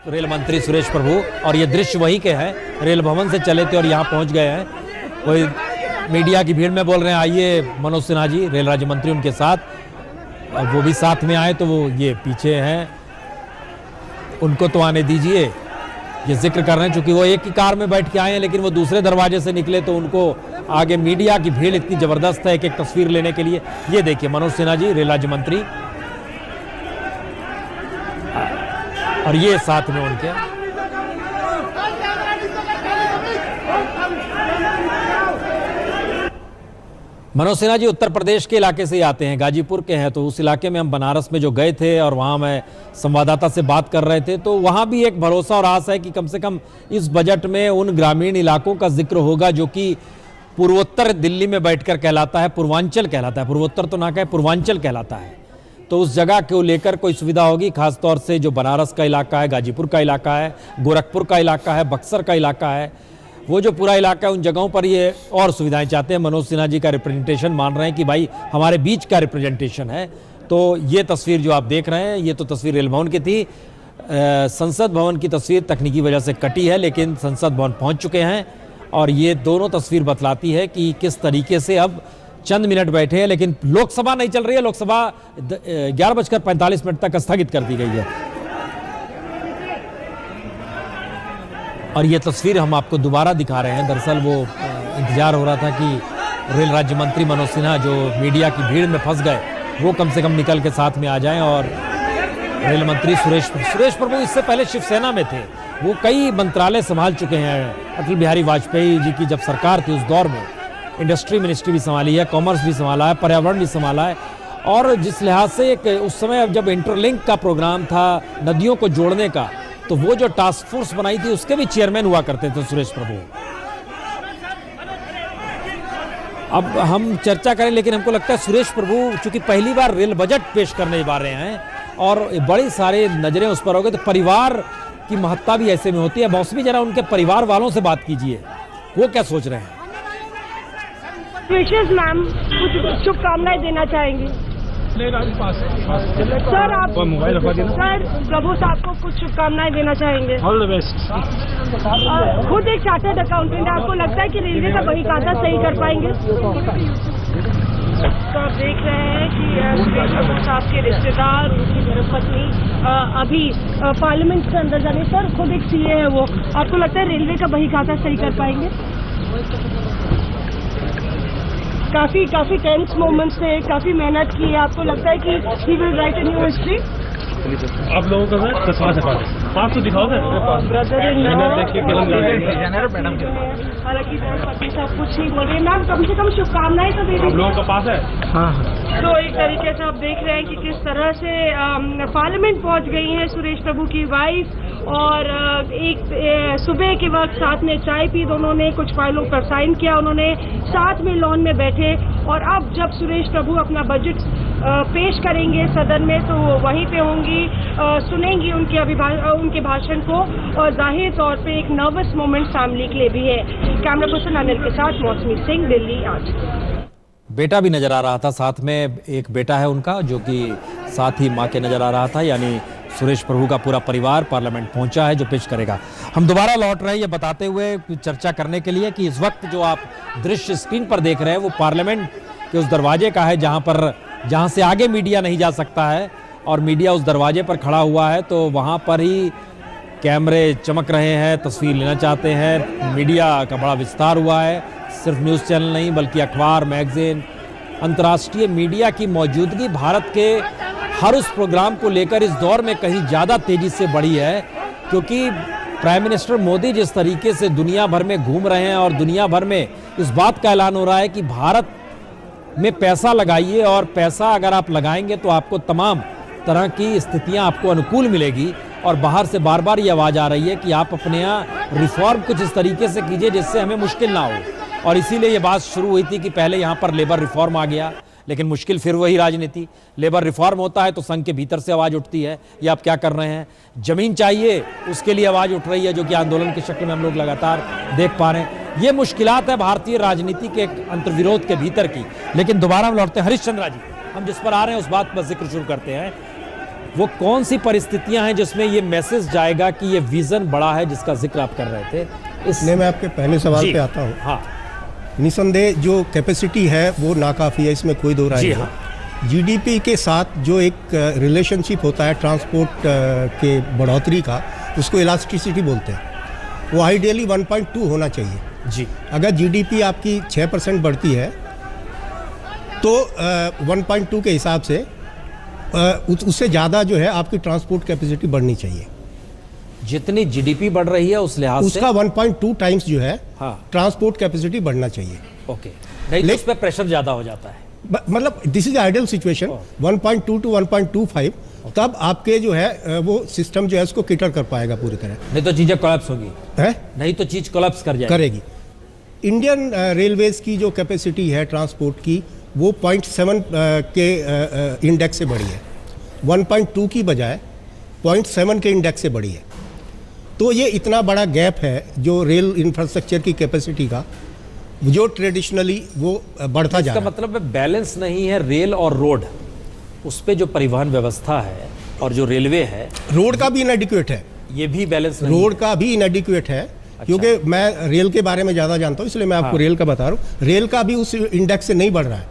Rail मंत्री सुरेश प्रभु, और ये दृश्य वही के हैं, रेल भवन से चले थे और यहाँ पहुँच गए हैं। कोई मीडिया की भीड़ में बोल रहे हैं आइए मनोज सिन्हा जी, रेल राज्य मंत्री उनके साथ, अब वो भी साथ में आए तो वो ये पीछे हैं, उनको तो आने दीजिए। ये जिक्र कर रहे हैं चूंकि वो एक ही कार में बैठ के आए हैं, लेकिन वो दूसरे दरवाजे से निकले तो उनको आगे मीडिया की भीड़ इतनी जबरदस्त है एक एक तस्वीर लेने के लिए। ये देखिए मनोज सिन्हा जी, रेल राज्य मंत्री, और ये साथ में उनके मनोज सिन्हा जी उत्तर प्रदेश के इलाके से ही आते हैं, गाजीपुर के हैं। तो उस इलाके में हम बनारस में जो गए थे और वहाँ मैं संवाददाता से बात कर रहे थे, तो वहाँ भी एक भरोसा और आस है कि कम से कम इस बजट में उन ग्रामीण इलाकों का जिक्र होगा जो कि पूर्वोत्तर दिल्ली में बैठकर कहलाता है, पूर्वांचल कहलाता है, पूर्वोत्तर तो ना कहे पूर्वांचल कहलाता है। तो उस जगह को लेकर कोई सुविधा होगी, खासतौर से जो बनारस का इलाका है, गाजीपुर का इलाका है, गोरखपुर का इलाका है, बक्सर का इलाका है, वो जो पूरा इलाका है उन जगहों पर ये और सुविधाएं चाहते हैं। मनोज सिन्हा जी का रिप्रेजेंटेशन मान रहे हैं कि भाई हमारे बीच का रिप्रेजेंटेशन है। तो ये तस्वीर जो आप देख रहे हैं, ये तो तस्वीर रेल भवन की थी। संसद भवन की तस्वीर तकनीकी वजह से कटी है, लेकिन संसद भवन पहुंच चुके हैं और ये दोनों तस्वीर बतलाती है कि किस तरीके से अब चंद मिनट बैठे हैं, लेकिन लोकसभा नहीं चल रही है। लोकसभा 11:45 तक स्थगित कर दी गई है। और ये तस्वीर हम आपको दोबारा दिखा रहे हैं। दरअसल वो इंतजार हो रहा था कि रेल राज्य मंत्री मनोज सिन्हा जो मीडिया की भीड़ में फंस गए, वो कम से कम निकल के साथ में आ जाएं। और रेल मंत्री सुरेश प्रभु इससे पहले शिवसेना में थे, वो कई मंत्रालय संभाल चुके हैं। अटल बिहारी वाजपेयी जी की जब सरकार थी उस दौर में इंडस्ट्री मिनिस्ट्री भी संभाली है, कॉमर्स भी संभाला है, पर्यावरण भी संभाला है। और जिस लिहाज से एक उस समय जब इंटरलिंक का प्रोग्राम था नदियों को जोड़ने का, तो वो जो टास्क फोर्स बनाई थी उसके भी चेयरमैन हुआ करते थे सुरेश प्रभु। अब हम चर्चा करें, लेकिन हमको लगता है सुरेश प्रभु चूंकि पहली बार रेल बजट पेश करने जा रहे हैं और बड़ी सारे नजरें उस पर हो गई, तो परिवार की महत्ता भी ऐसे में होती है। बॉस भी जरा उनके परिवार वालों से बात कीजिए, वो क्या सोच रहे हैं। विशेष मैम कुछ शुभकामनाएं देना चाहेंगी सर आप मोबाइल रखवा देना सर, प्रभु साहब को कुछ शुभकामनाएं देना चाहेंगे। All the best. खुद एक चार्टर्ड अकाउंटेंट, आपको लगता है कि रेलवे का बही खाता सही कर पाएंगे? तो आप देख रहे हैं कि सुरेश प्रभु साहब के रिश्तेदार, उनकी धर्मपत्नी अभी पार्लियामेंट के अंदर जाने। सर खुद एक सीए है वो, आपको लगता है रेलवे का बही खाता सही कर पाएंगे? काफी टेंस मोमेंट्स थे, काफी मेहनत की। आपको लगता है कि he will write a new history? आप लोगों का सर पास तो दिखाओ सर। हालांकि पति सब कुछ नहीं बोल रहे। मैम कम से कम शुभकामनाएं तो दे दीजिए। आप लोगों का पास है? हाँ। तो एक तरीके से आप देख रहे हैं कि किस तरह से पार्लियामेंट पहुंच गई हैं सुरेश प्रभु की वाइफ, और एक सुबह के वक्त साथ में चाय पी, दोनों ने कुछ फाइलों पर साइन किया, उन्होंने साथ में लॉन में बैठे। और अब जब सुरेश प्रभु अपना बजट पेश करेंगे सदन में, तो वहीं पे होंगी, सुनेंगी उनके भाषण को। और जाहिर तौर पे एक नर्वस मोमेंट फैमिली के लिए भी है। कैमरा पर्सन अनिल के साथ मौसमी सिंह, दिल्ली आज। बेटा भी नजर आ रहा था, साथ में एक बेटा है उनका जो कि साथ ही माँ के नजर आ रहा था। यानी सुरेश प्रभु का पूरा परिवार पार्लियामेंट पहुंचा है जो पेश करेगा। हम दोबारा लौट रहे हैं ये बताते हुए चर्चा करने के लिए कि इस वक्त जो आप दृश्य स्क्रीन पर देख रहे हैं वो पार्लियामेंट के उस दरवाजे का है जहां से आगे मीडिया नहीं जा सकता है, और मीडिया उस दरवाजे पर खड़ा हुआ है। तो वहां पर ही कैमरे चमक रहे हैं, तस्वीर लेना चाहते हैं। मीडिया का बड़ा विस्तार हुआ है, सिर्फ न्यूज़ चैनल नहीं बल्कि अखबार, मैगजीन, अंतर्राष्ट्रीय मीडिया की मौजूदगी भारत के हर उस प्रोग्राम को लेकर इस दौर में कहीं ज़्यादा तेज़ी से बढ़ी है। क्योंकि प्राइम मिनिस्टर मोदी जिस तरीके से दुनिया भर में घूम रहे हैं और दुनिया भर में इस बात का ऐलान हो रहा है कि भारत में पैसा लगाइए, और पैसा अगर आप लगाएंगे तो आपको तमाम तरह की स्थितियां आपको अनुकूल मिलेगी। और बाहर से बार बार ये आवाज़ आ रही है कि आप अपने यहाँ रिफॉर्म कुछ इस तरीके से कीजिए जिससे हमें मुश्किल ना हो। और इसीलिए ये बात शुरू हुई थी कि पहले यहाँ पर लेबर रिफॉर्म आ गया, लेकिन मुश्किल फिर वही राजनीति। लेबर रिफॉर्म होता है तो संघ के भीतर से आवाज़ उठती है, ये आप क्या कर रहे हैं। जमीन चाहिए उसके लिए आवाज़ उठ रही है, जो कि आंदोलन की शक्ल में हम लोग लगातार देख पा रहे हैं। ये मुश्किलात है भारतीय राजनीति के अंतर्विरोध के भीतर की। लेकिन दोबारा हम लौटते हैं हरीश चंद्रा जी, हम जिस पर आ रहे हैं उस बात पर जिक्र शुरू करते हैं। वो कौन सी परिस्थितियां हैं जिसमें ये मैसेज जाएगा कि ये विजन बड़ा है जिसका जिक्र आप कर रहे थे? इसलिए मैं आपके पहले सवाल पे आता हूँ। हाँ, निसंदेह जो कैपेसिटी है वो नाकाफ़ी है, इसमें कोई दो राय जी नहीं हाँ। है। जीडीपी के साथ जो एक रिलेशनशिप होता है ट्रांसपोर्ट के बढ़ोतरी का, उसको इलास्टिसिटी बोलते हैं। वो आइडियली 1.2 होना चाहिए जी। अगर जीडीपी आपकी 6% बढ़ती है तो 1.2 के हिसाब से उससे ज़्यादा जो है आपकी ट्रांसपोर्ट कैपेसिटी बढ़नी चाहिए। जितनी जीडीपी बढ़ रही है उस लिहाज से उसका 1.2 टाइम्स जो है हाँ। ट्रांसपोर्ट कैपेसिटी बढ़ना चाहिए। ओके, नहीं तो उस पर प्रेशर ज़्यादा हो जाता है। मतलब this is ideal situation 1.2 to 1.25, तब आपके जो है वो सिस्टम जो है उसको कैटर कर पाएगा पूरी तरह। नहीं तो चीज़ें कोलैप्स होगी, है नहीं तो चीज़ कोलैप्स कर जाएगी। करेगी। इंडियन रेलवेज की जो कैपेसिटी है ट्रांसपोर्ट की वो 0.7 के इंडेक्स से बढ़ी है, 1.2 की बजाय 0.7 के इंडेक्स से बढ़ी है। तो ये इतना बड़ा गैप है जो रेल इंफ्रास्ट्रक्चर की कैपेसिटी का, जो ट्रेडिशनली वो बढ़ता जा इसका रहा है। मतलब है बैलेंस नहीं है रेल और रोड, उस पे जो परिवहन व्यवस्था है और जो रेलवे है, रोड का भी इनएडिक्वेट है, ये भी बैलेंस नहीं रोड का भी इनएडिक्वेट है। क्योंकि मैं रेल के बारे में ज़्यादा जानता हूँ, इसलिए मैं आपको रेल का बता रहा हूँ। रेल का भी उस इंडेक्स से नहीं बढ़ रहा है,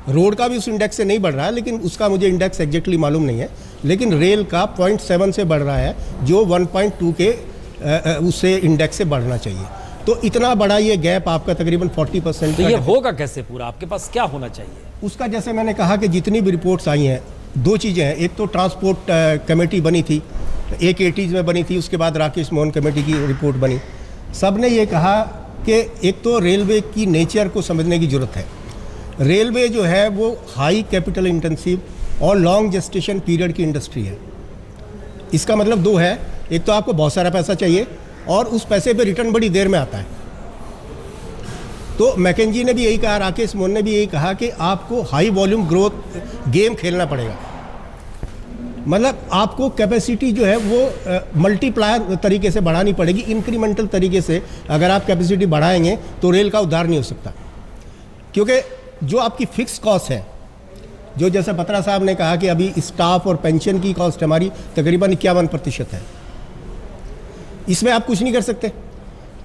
रोड का भी उस इंडेक्स से नहीं बढ़ रहा है, लेकिन उसका मुझे इंडेक्स एग्जैक्टली मालूम नहीं है। लेकिन रेल का 0.7 से बढ़ रहा है, जो 1.2 के उससे इंडेक्स से बढ़ना चाहिए। तो इतना बड़ा ये गैप आपका तकरीबन 40%। तो ये होगा कैसे पूरा? आपके पास क्या होना चाहिए? उसका जैसे मैंने कहा कि जितनी भी रिपोर्ट्स आई हैं, दो चीज़ें हैं। एक तो ट्रांसपोर्ट कमेटी बनी थी, एक 80s में बनी थी, उसके बाद राकेश मोहन कमेटी की रिपोर्ट बनी। सब ने ये कहा कि एक तो रेलवे की नेचर को समझने की ज़रूरत है। रेलवे जो है वो हाई कैपिटल इंटेंसिव और लॉन्ग जेस्टेशन पीरियड की इंडस्ट्री है। इसका मतलब दो है, एक तो आपको बहुत सारा पैसा चाहिए और उस पैसे पे रिटर्न बड़ी देर में आता है। तो मैकेंजी ने भी यही कहा, राकेश मोहन ने भी यही कहा कि आपको हाई वॉल्यूम ग्रोथ गेम खेलना पड़ेगा। मतलब आपको कैपेसिटी जो है वो मल्टीप्लायर तरीके से बढ़ानी पड़ेगी, इंक्रीमेंटल तरीके से। अगर आप कैपेसिटी बढ़ाएंगे तो रेल का उद्धार नहीं हो सकता, क्योंकि जो आपकी फिक्स कॉस्ट है, जो जैसे बत्रा साहब ने कहा कि अभी स्टाफ और पेंशन की कॉस्ट हमारी तकरीबन 51% है, इसमें आप कुछ नहीं कर सकते।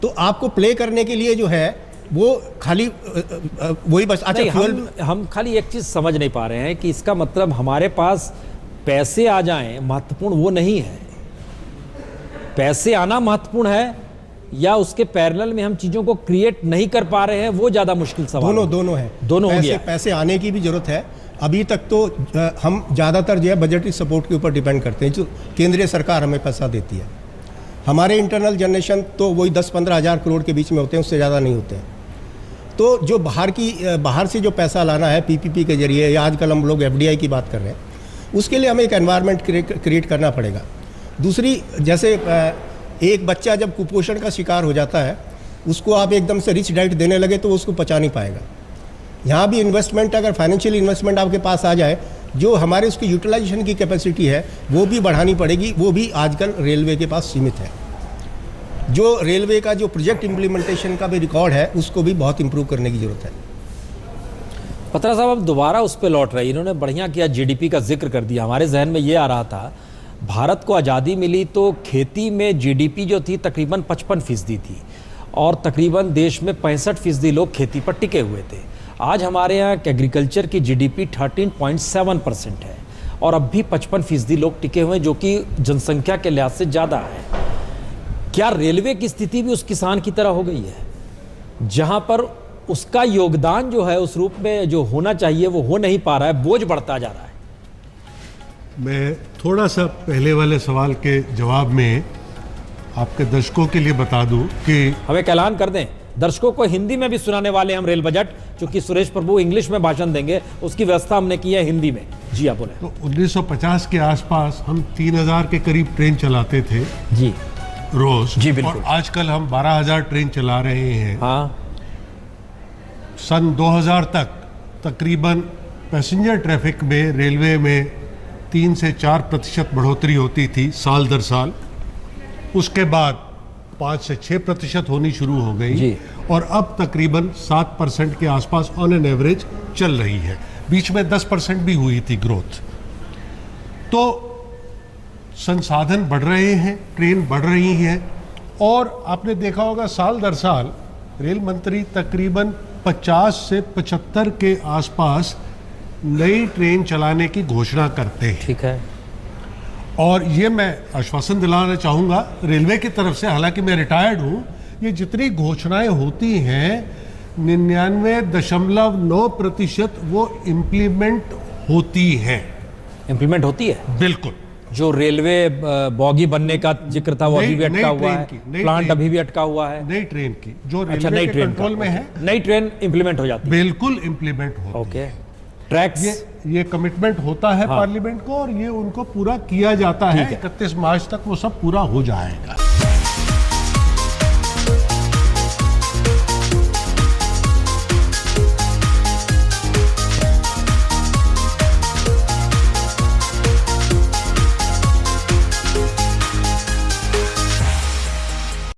तो आपको प्ले करने के लिए जो है वो खाली वही बस। अच्छा, हम खाली एक चीज़ समझ नहीं पा रहे हैं कि इसका मतलब हमारे पास पैसे आ जाएं महत्वपूर्ण वो नहीं है, पैसे आना महत्वपूर्ण है, या उसके पैरेलल में हम चीज़ों को क्रिएट नहीं कर पा रहे हैं वो ज़्यादा मुश्किल सवाल। दोनों है, दोनों हो गया। पैसे आने की भी जरूरत है। अभी तक तो हम ज़्यादातर जो है बजटरी सपोर्ट के ऊपर डिपेंड करते हैं, जो केंद्रीय सरकार हमें पैसा देती है। हमारे इंटरनल जनरेशन तो वही 10-15 हज़ार करोड़ के बीच में होते हैं, उससे ज़्यादा नहीं होते हैं। तो जो बाहर से जो पैसा लाना है पीपीपी के जरिए, या आजकल हम लोग एफडीआई की बात कर रहे हैं, उसके लिए हमें एक एनवायरनमेंट क्रिएट करना पड़ेगा। दूसरी, जैसे एक बच्चा जब कुपोषण का शिकार हो जाता है, उसको आप एकदम से रिच डाइट देने लगे तो उसको पचा नहीं पाएगा। यहाँ भी इन्वेस्टमेंट, अगर फाइनेंशियल इन्वेस्टमेंट आपके पास आ जाए, जो हमारे उसकी यूटिलाइजेशन की कैपेसिटी है वो भी बढ़ानी पड़ेगी। वो भी आजकल रेलवे के पास सीमित है। जो रेलवे का जो प्रोजेक्ट इम्प्लीमेंटेशन का भी रिकॉर्ड है, उसको भी बहुत इंप्रूव करने की ज़रूरत है। बत्रा साहब, अब दोबारा उस पर लौट रहे हैं। इन्होंने बढ़िया किया, जीडीपी का जिक्र कर दिया। हमारे जहन में ये आ रहा था, भारत को आज़ादी मिली तो खेती में जीडीपी जो थी तकरीबन 55% थी, और तकरीबन देश में 65% लोग खेती पर टिके हुए थे। आज हमारे यहाँ एग्रीकल्चर की जीडीपी 13.7% है, और अब भी 55% लोग टिके हुए हैं, जो कि जनसंख्या के लिहाज से ज़्यादा है। क्या रेलवे की स्थिति भी उस किसान की तरह हो गई है, जहाँ पर उसका योगदान जो है उस रूप में जो होना चाहिए वो हो नहीं पा रहा है, बोझ बढ़ता जा रहा है? मैं थोड़ा सा पहले वाले सवाल के जवाब में आपके दर्शकों के लिए बता दूं कि हम एक ऐलान कर दें, दर्शकों को हिंदी में भी सुनाने वाले हम रेल बजट, क्योंकि सुरेश प्रभु इंग्लिश में भाषण देंगे, उसकी व्यवस्था हमने की है हिंदी में। जी आप बोले। तो 1950 के आसपास हम 3000 के करीब ट्रेन चलाते थे जी रोज। जी बिल्कुल। और आजकल हम 12000 ट्रेन चला रहे हैं। हाँ, सन 2000 तक तकरीबन पैसेंजर ट्रैफिक में रेलवे में 3 से 4% बढ़ोतरी होती थी साल दर साल। उसके बाद 5 से 6% होनी शुरू हो गई जी। और अब तकरीबन 7% के आसपास ऑन एन एवरेज चल रही है। बीच में 10% भी हुई थी ग्रोथ। तो संसाधन बढ़ रहे हैं, ट्रेन बढ़ रही है, और आपने देखा होगा साल दर साल रेल मंत्री तकरीबन 50 से 75 के आसपास नई ट्रेन चलाने की घोषणा करते हैं। ठीक है। और ये मैं आश्वासन दिलाना चाहूँगा रेलवे की तरफ से, हालांकि मैं रिटायर्ड हूँ, ये जितनी घोषणाएं होती हैं 99.9% वो इम्प्लीमेंट होती हैं। इंप्लीमेंट होती है। बिल्कुल। जो रेलवे बॉगी बनने का जिक्र था वो अभी भी अटका हुआ है, प्लांट अभी भी अटका हुआ है। नई ट्रेन की जो अच्छा, रेलवे नई के ट्रेन कंट्रोल में है, नई ट्रेन इंप्लीमेंट हो जाती है। बिल्कुल इम्प्लीमेंट होती है। ओके। ट्रैक्स ये कमिटमेंट होता है हाँ। पार्लियामेंट को, और ये उनको पूरा किया जाता है। 31 मार्च तक वो सब पूरा हो जाएगा।